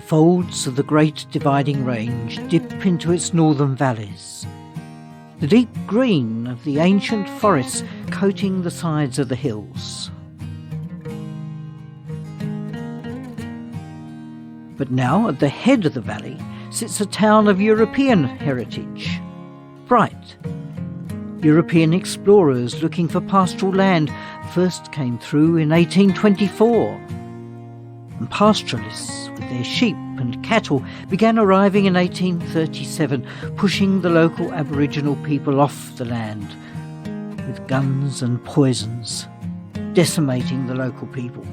folds of the Great Dividing Range dip into its northern valleys. The deep green of the ancient forests coating the sides of the hills. But now at the head of the valley sits a town of European heritage, Bright. European explorers looking for pastoral land first came through in 1824, and pastoralists with their sheep and cattle began arriving in 1837, pushing the local Aboriginal people off the land with guns and poisons, decimating the local people.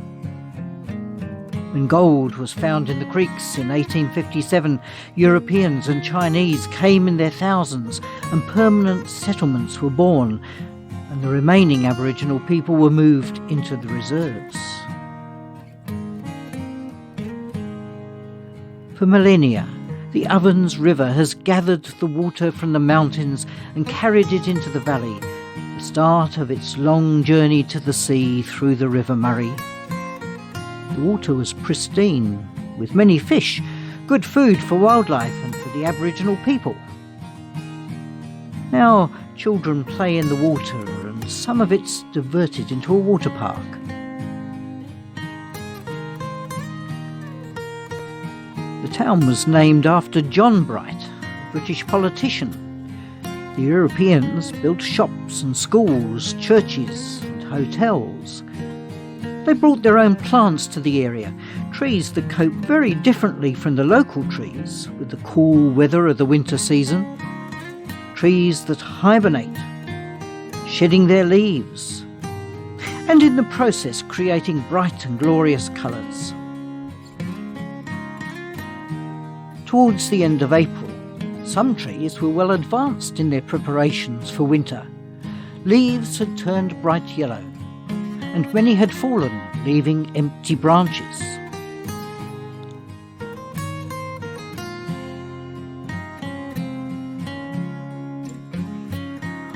When gold was found in the creeks in 1857, Europeans and Chinese came in their thousands and permanent settlements were born, and the remaining Aboriginal people were moved into the reserves. For millennia, the Ovens River has gathered the water from the mountains and carried it into the valley, the start of its long journey to the sea through the River Murray. The water was pristine, with many fish, good food for wildlife and for the Aboriginal people. Now children play in the water and some of it's diverted into a water park. The town was named after John Bright, a British politician. The Europeans built shops and schools, churches and hotels. They brought their own plants to the area, trees that cope very differently from the local trees with the cool weather of the winter season. Trees that hibernate, shedding their leaves, and in the process creating bright and glorious colours. Towards the end of April, some trees were well advanced in their preparations for winter. Leaves had turned bright yellow, and many had fallen, leaving empty branches.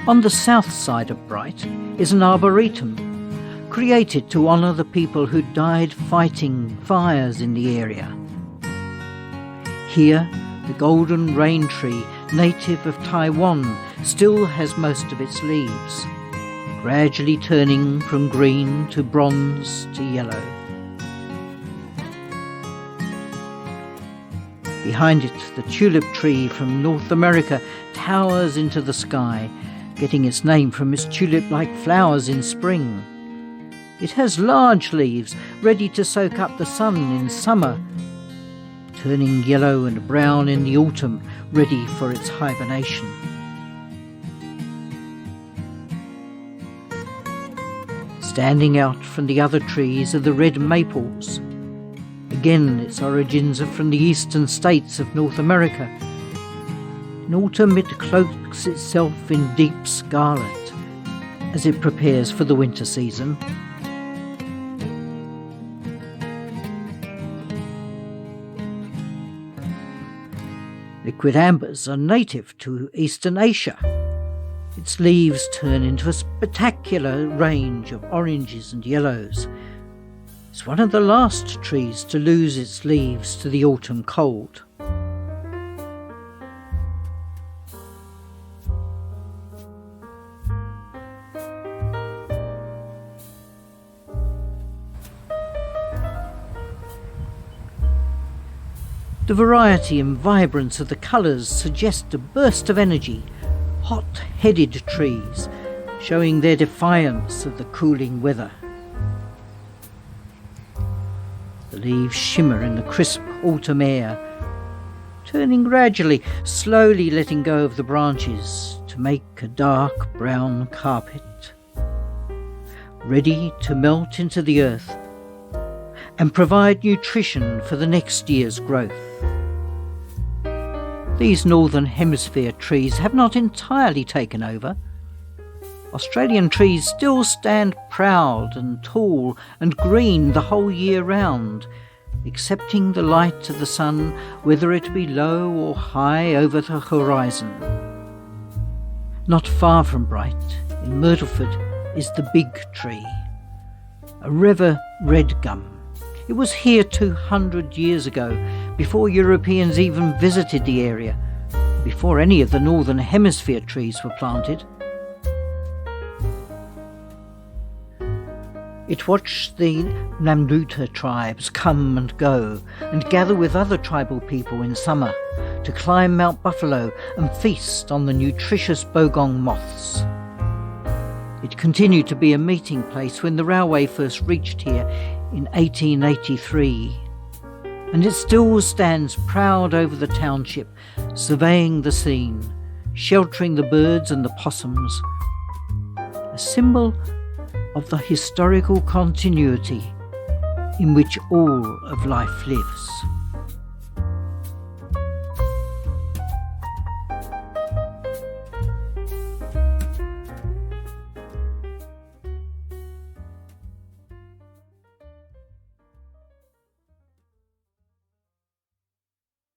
On the south side of Bright is an arboretum, created to honour the people who died fighting fires in the area. Here, the golden rain tree, native of Taiwan, still has most of its leaves, gradually turning from green to bronze to yellow. Behind it, the tulip tree from North America towers into the sky, getting its name from its tulip-like flowers in spring. It has large leaves, ready to soak up the sun in summer, turning yellow and brown in the autumn, ready for its hibernation. Standing out from the other trees are the red maples. Again, its origins are from the eastern states of North America. In autumn it cloaks itself in deep scarlet as it prepares for the winter season. Liquid ambers are native to Eastern Asia. Its leaves turn into a spectacular range of oranges and yellows. It's one of the last trees to lose its leaves to the autumn cold. The variety and vibrance of the colours suggest a burst of energy, hot-headed trees, showing their defiance of the cooling weather. The leaves shimmer in the crisp autumn air, turning gradually, slowly letting go of the branches to make a dark brown carpet, ready to melt into the earth and provide nutrition for the next year's growth. These Northern Hemisphere trees have not entirely taken over. Australian trees still stand proud and tall and green the whole year round, accepting the light of the sun, whether it be low or high over the horizon. Not far from Bright, in Myrtleford, is the big tree, a river red gum, It was here 200 years ago, before Europeans even visited the area, before any of the Northern Hemisphere trees were planted. It watched the Namduta tribes come and go and gather with other tribal people in summer to climb Mount Buffalo and feast on the nutritious bogong moths. It continued to be a meeting place when the railway first reached here in 1883, and it still stands proud over the township, surveying the scene, sheltering the birds and the possums, a symbol of the historical continuity in which all of life lives.